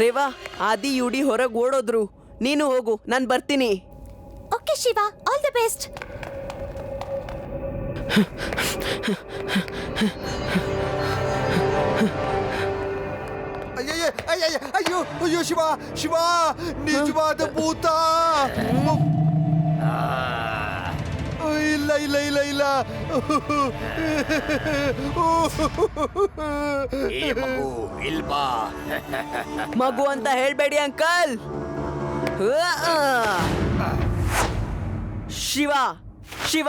ರೇವಾ, ಆದಿ UD ಹೊರಗೆ ಓಡೋದ್ರು. ನೀನು ಹೋಗು, ನಾನು ಬರ್ತೀನಿ. Okay Shiva, all the best. ಅಯ್ಯೋ ಅಯ್ಯೋ ಶಿವ ಶಿವ, ನಿಜವಾದ ಭೂತ. ಇಲ್ಲ ಇಲ್ಲ ಇಲ್ಲ ಇಲ್ಲ. ಮಗು ಅಂತ ಹೇಳ್ಬೇಡಿ ಅಂಕಲ್. ಶಿವ ಶಿವ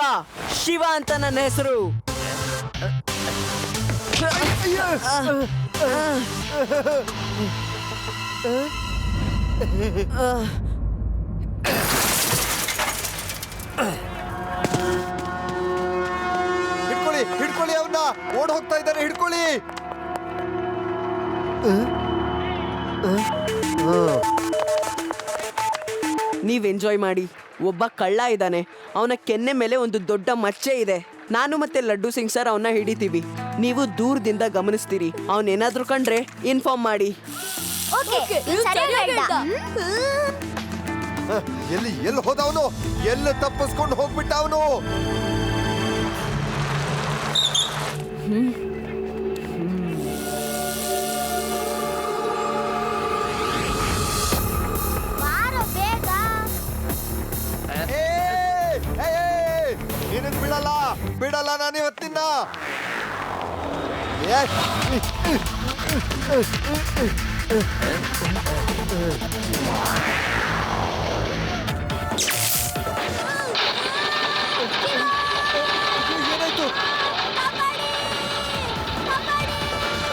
ಶಿವ ಅಂತ ನನ್ನ ಹೆಸರು. ಹಿಡ್ಕೊಳ್ಳಿ ಹಿಡ್ಕೊಳ್ಳಿ, ಅವನ್ನ ಓಡ್ ಹೋಗ್ತಾ ಇದ್ದಾರೆ, ಹಿಡ್ಕೊಳ್ಳಿ. ನೀವ್ ಎಂಜಾಯ್ ಮಾಡಿ. ಒಬ್ಬ ಕಳ್ಳ ಇದ್ದಾನೆ, ಅವನ ಕೆನ್ನೆ ಮೇಲೆ ಒಂದು ದೊಡ್ಡ ಮಚ್ಚೆ ಇದೆ. ನಾನು ಮತ್ತೆ ಲಡ್ಡು ಸಿಂಗ್ ಸರ್ ಅವನ್ನ ಹಿಡಿತೀವಿ. ನೀವು ದೂರದಿಂದ ಗಮನಿಸ್ತೀರಿ. ಅವನೇನಾದ್ರೂ ಕಂಡ್ರೆ ಇನ್ಫಾರ್ಮ್ ಮಾಡಿ. ಎಲ್ಲಿ ಹೋದ ಅವನು? ಎಲ್ಲ ತಪ್ಪಿಸ್ಕೊಂಡು ಹೋಗ್ಬಿಟ್ಟ ಅವನು. ನಿನಗ್ ಬಿಡಲ್ಲ ಬಿಡಲ್ಲ ನಾನು ಇವತ್ತಿನ. ಏನಾಯ್ತು?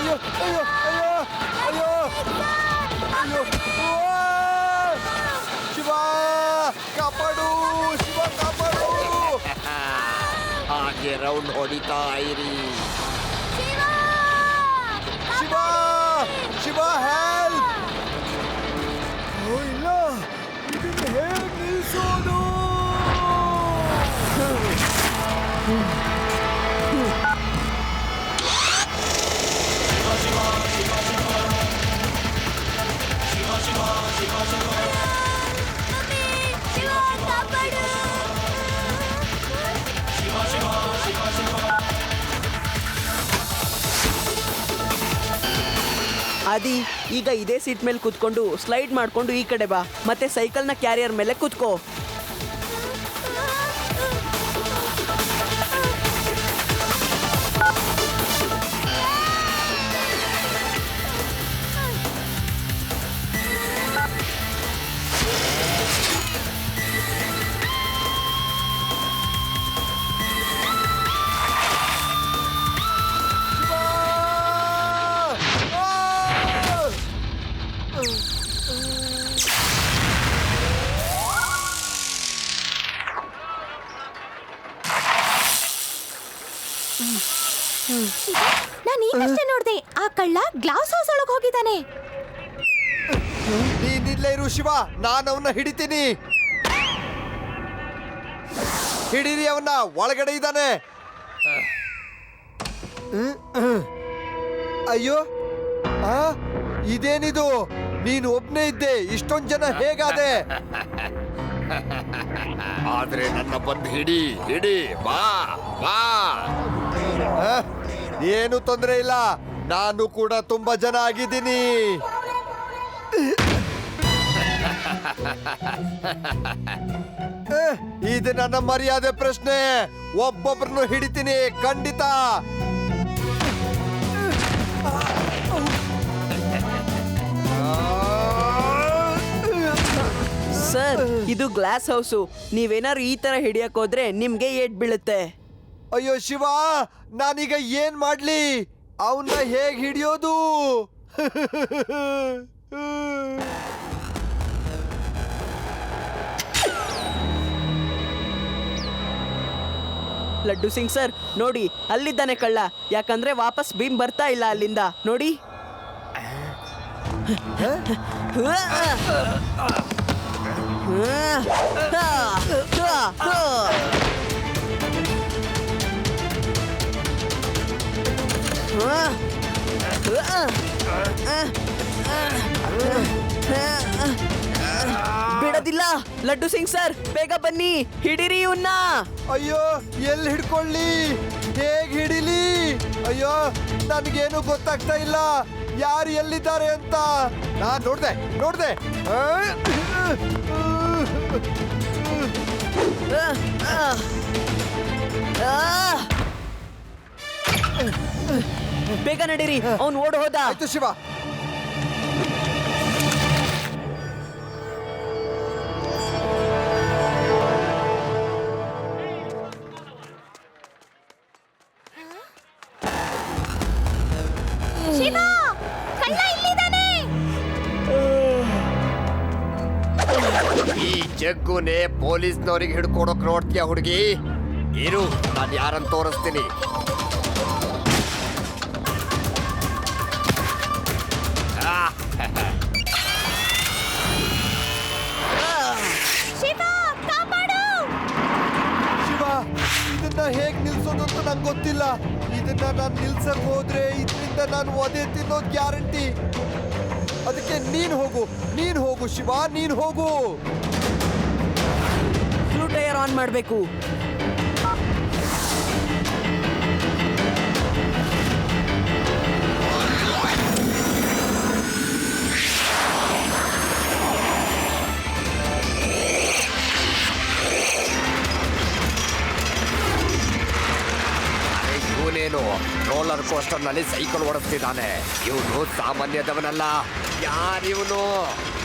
ಅಯ್ಯೋ ಅಯ್ಯೋ ಅಯ್ಯೋ ಅಯ್ಯೋ ಅಯ್ಯೋ, ಶಿವ ಕಾಪಾಡು, ಶಿವ ಕಾಪಾಡು. ಹಾಗೆ ರೌಂಡ್ ಹೊಡಿತಾ ಇರಿ. ಶಿವ ಶಿವ ಹೆಲ್ಪ್. ಇಲ್ಲ, ಇದನ್ನ ಹೇಗೆ ನಿಲ್ಸೋದು? ಆದಿ, ಈಗ ಇದೇ ಸೀಟ್ ಮೇಲೆ ಕುತ್ಕೊಂಡು ಸ್ಲೈಡ್ ಮಾಡ್ಕೊಂಡು ಈ ಕಡೆ ಬಾ. ಮತ್ತೆ ಸೈಕಲ್ನ ಕ್ಯಾರಿಯರ್ ಮೇಲೆ ಕುತ್ಕೋ. ನಾನು ಈಗಷ್ಟೇ ನೋಡ್ದೆ, ಆ ಕಳ್ಳ ಗ್ಲಾಸ್ ಹೌಸ್ ಒಳಗೆ ಹೋಗಿದ್ದಾನೆ. ನೀನಿಲ್ಲೇ ಇರು ಶಿವ, ನಾನು ಅವನ್ನ ಹಿಡಿತೀನಿ. ಹಿಡೀರಿ ಅವನ್ನ, ಒಳಗಡೆ ಇದ್ದಾನೆ. ಅಯ್ಯೋ ಇದೇನಿದು? ನೀನು ಒಬ್ನೇ ಇದ್ದೆ, ಇಷ್ಟೊಂದು ಜನ ಹೇಗಾದೆ? ಆದ್ರೆ ನನ್ನ ಬಂದು ಹಿಡಿ ಹಿಡಿ, ಬಾ ಬಾ. ಏನು ತೊಂದರೆ ಇಲ್ಲ, ನಾನು ಕೂಡ ತುಂಬಾ ಜನ ಆಗಿದ್ದೀನಿ. ಇದು ನನ್ನ ಮರ್ಯಾದೆ ಪ್ರಶ್ನೆ. ಒಬ್ಬೊಬ್ಬರನ್ನು ಹಿಡಿತೀನಿ ಖಂಡಿತ. ಸರ್, ಇದು ಗ್ಲಾಸ್ ಹೌಸು. ನೀವೇನಾದ್ರು ಈ ತರ ಹಿಡಿಯಕ್ ಹೋದ್ರೆ ನಿಮ್ಗೆ ಏಟ್ ಬೀಳುತ್ತೆ. ಅಯ್ಯೋ ಶಿವ, ನಾನೀಗ ಏನ್ ಮಾಡ್ಲಿ? ಅವನ್ನ ಹೇಗ್ ಹಿಡಿಯೋದು? ಲಡ್ಡು ಸಿಂಗ್ ಸರ್ ನೋಡಿ, ಅಲ್ಲಿದ್ದಾನೆ ಕಳ್ಳ. ಯಾಕಂದ್ರೆ ವಾಪಸ್ ಬೀಮ್ ಬರ್ತಾ ಇಲ್ಲ ಅಲ್ಲಿಂದ. ನೋಡಿ. ಬಿಡೋದಿಲ್ಲ. ಲಡ್ಡು ಸಿಂಗ್ ಸರ್, ಬೇಗ ಬನ್ನಿ, ಹಿಡಿರಿ ಇವನ್ನ. ಅಯ್ಯೋ, ಎಲ್ಲಿ ಹಿಡ್ಕೊಳ್ಳಿ, ಹೇಗ್ ಹಿಡಿಲಿ? ಅಯ್ಯೋ, ನನ್ಗೇನು ಗೊತ್ತಾಗ್ತಾ ಇಲ್ಲ, ಯಾರು ಎಲ್ಲಿದ್ದಾರೆ ಅಂತ. ನಾನ್ ನೋಡ್ದೆ. ಬೇಗ ನಡೀರಿ, ಅವ್ನು ಓಡ್ ಹೋದ. ಆಯ್ತು ಶಿವ. ಶಿವ, ಕಳ್ಳ ಇಲ್ಲಿದ್ದಾನೆ. ಈ ಜಗ್ಗುನೆ ಪೊಲೀಸ್ನವ್ರಿಗೆ ಹಿಡ್ಕೊಡೋಕ್ ನೋಡ್ತೀಯ ಹುಡುಗಿ? ಇರು, ನಾನು ಯಾರಂತ ತೋರಿಸ್ತೀನಿ. ಶಿವ, ಕಾಪಾಡು. ಶಿವ, ಇದನ್ನ ಹೇಗ್ ನಿಲ್ಸೋದು ಅಂತ ನಂಗೆ ಗೊತ್ತಿಲ್ಲ. ಇದನ್ನ ನಾನು ನಿಲ್ಸಕ್ ಹೋದ್ರೆ ಇದರಿಂದ ನಾನು ಒದೆ ತಿನ್ನೋದು ಗ್ಯಾರಂಟಿ. ಅದಕ್ಕೆ ನೀನ್ ಹೋಗು ಶಿವ, ನೀನ್ ಹೋಗು. ಫ್ಲೂ ಟೈರ್ ಆನ್ ಮಾಡಬೇಕು. ಇವನೇನು ರೋಲರ್ ಕೋಸ್ಟರ್ ನಲ್ಲಿ ಸೈಕಲ್ ಓಡಿಸ್ತಿದ್ದಾನೆ. ಇವನು ಸಾಮಾನ್ಯದವನಲ್ಲ. ಯಾರಿವನು?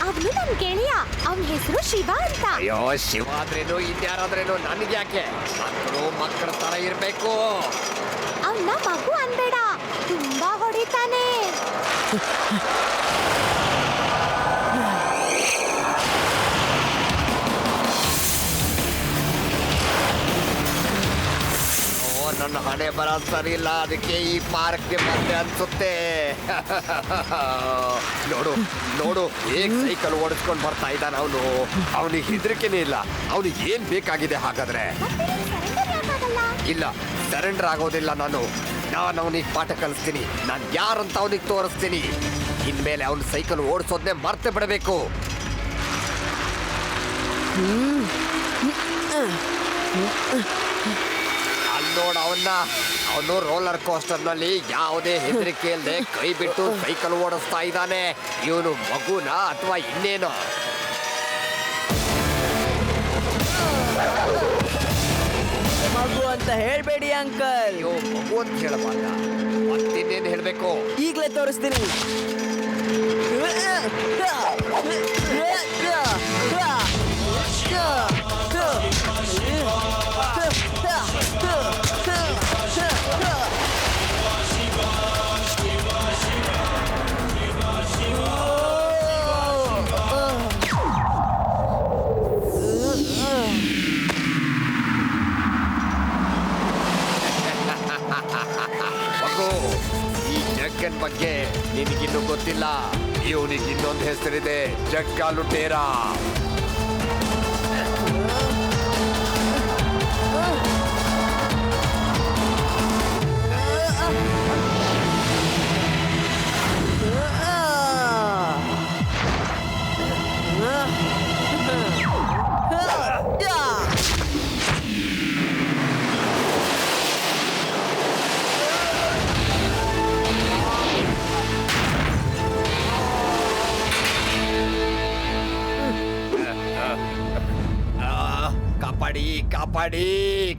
ಅವನು ನನ್ ಗೆಳೆಯ, ಅವನ ಹೆಸರು ಶಿವ ಅಂತ. ಅಯ್ಯೋ, ಶಿವ ಆದ್ರೇನು ಇನ್ಯಾರಾದ್ರೇನು ನನಗೆ ಯಾಕೆ? ಮಕ್ಕಳ ತರ ಇರ್ಬೇಕು. ಅವನ್ನ ಮಗು ಅನ್ಬೇಡ, ತುಂಬಾ ಹೊಡಿತಾನೆ. ನನ್ನ ಹಣೆ ಬರ ಸರಿ ಇಲ್ಲ, ಅದಕ್ಕೆ ಈ ಪಾರ್ಕ್ಗೆ ಬಂದೆ ಅನ್ಸುತ್ತೆ. ನೋಡು ಹೇಗ್ ಸೈಕಲ್ ಓಡಿಸ್ಕೊಂಡು ಬರ್ತಾ ಇದ್ದಾನ ಅವನು. ಅವನಿಗೆ ಹೆದರಿಕೆನೇ ಇಲ್ಲ. ಅವನಿಗೆ ಏನ್ ಬೇಕಾಗಿದೆ ಹಾಗಾದ್ರೆ? ಇಲ್ಲ, ಸರೆಂಡರ್ ಆಗೋದಿಲ್ಲ. ನಾನು ಅವನಿಗೆ ಪಾಠ ಕಲಿಸ್ತೀನಿ. ನಾನು ಯಾರಂತ ಅವನಿಗೆ ತೋರಿಸ್ತೀನಿ. ಇನ್ಮೇಲೆ ಅವನು ಸೈಕಲ್ ಓಡಿಸೋದನ್ನೇ ಮರ್ತೆ ಬಿಡಬೇಕು. ನೋಡ ಅವನು ರೋಲರ್ ಕೋಸ್ಟರ್ ನಲ್ಲಿ ಯಾವುದೇ ಹೆದರಿಕೆ ಇಲ್ಲದೆ ಕೈ ಬಿಟ್ಟು ಸೈಕಲ್ ಓಡಿಸ್ತಾ ಇದ್ದಾನೆ. ಇವನು ಮಗುನ ಅಥವಾ ಇನ್ನೇನೋ? ಮಗು ಅಂತ ಹೇಳ್ಬೇಡಿ ಅಂಕಲ್. ಅಯ್ಯೋ, ಮಗು ಅಂತ ಹೇಳಬಾರ್ದ? ಮತ್ತಿನ್ನೇನು ಹೇಳ್ಬೇಕು? ಈಗಲೇ ತೋರಿಸ್ತೀನಿ. ಮಗು, ಈ ಜಗ್ಗನ್ ಬಗ್ಗೆ ನಿನಗಿನ್ನೂ ಗೊತ್ತಿಲ್ಲ. ಇವನಿಗೆ ಇನ್ನೊಂದು ಹೆಸರಿದೆ, ಜಗ್ಗಾಲು ಟೇರಾ.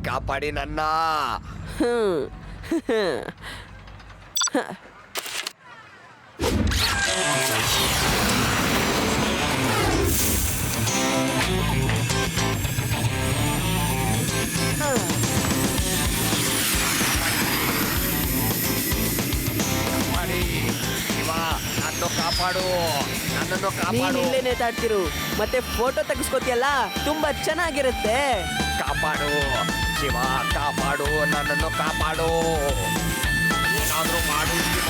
ಕಾಪಾಡಿ ನನ್ನ. ನನ್ನನ್ನು ಕಾಪಾಡು. ಇಲ್ಲೇ ನೇತಾಡ್ತಿರು, ಮತ್ತೆ ಫೋಟೋ ತೆಗಿಸ್ಕೋತಿಯಲ್ಲ, ತುಂಬಾ ಚೆನ್ನಾಗಿರುತ್ತೆ. ಕಾಪಾಡು ಶಿವ, ಕಾಪಾಡು, ನನ್ನನ್ನು ಕಾಪಾಡು. ಏನಾದ್ರೂ ಮಾಡು ಶಿವ.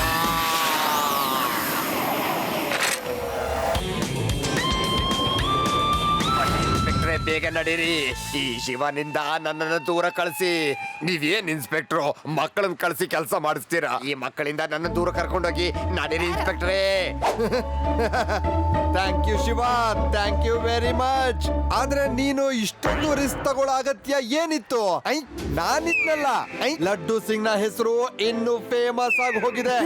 ಬೇಗ ನಡೀರಿ. ಈ ಶಿವನಿಂದ ನನ್ನನ್ನು ದೂರ ಕಳಿಸಿ. ನೀವೇನ್ ಇನ್ಸ್ಪೆಕ್ಟ್ರು ಮಕ್ಕಳನ್ನ ಕಳಿಸಿ ಕೆಲಸ ಮಾಡಿಸ್ತೀರಾ? ಈ ಮಕ್ಕಳಿಂದ ನನ್ನ ದೂರ ಕರ್ಕೊಂಡೋಗಿ ನಡೀರಿ ಇನ್ಸ್ಪೆಕ್ಟ್ರೇ. Thank you Shiva, thank you very much. ಆದ್ರೆ ನೀನು ಇಷ್ಟೊಂದು ರಿಸ್ಕ್ ತಗೊಳ್ಳೋ ಅಗತ್ಯ ಏನಿತ್ತು? ನಾನಿದ್ನಲ್ಲ, ಲಡ್ಡು ಸಿಂಗ್ ನ ಹೆಸರು ಇನ್ನು ಫೇಮಸ್ ಆಗಿ ಹೋಗಿದೆ.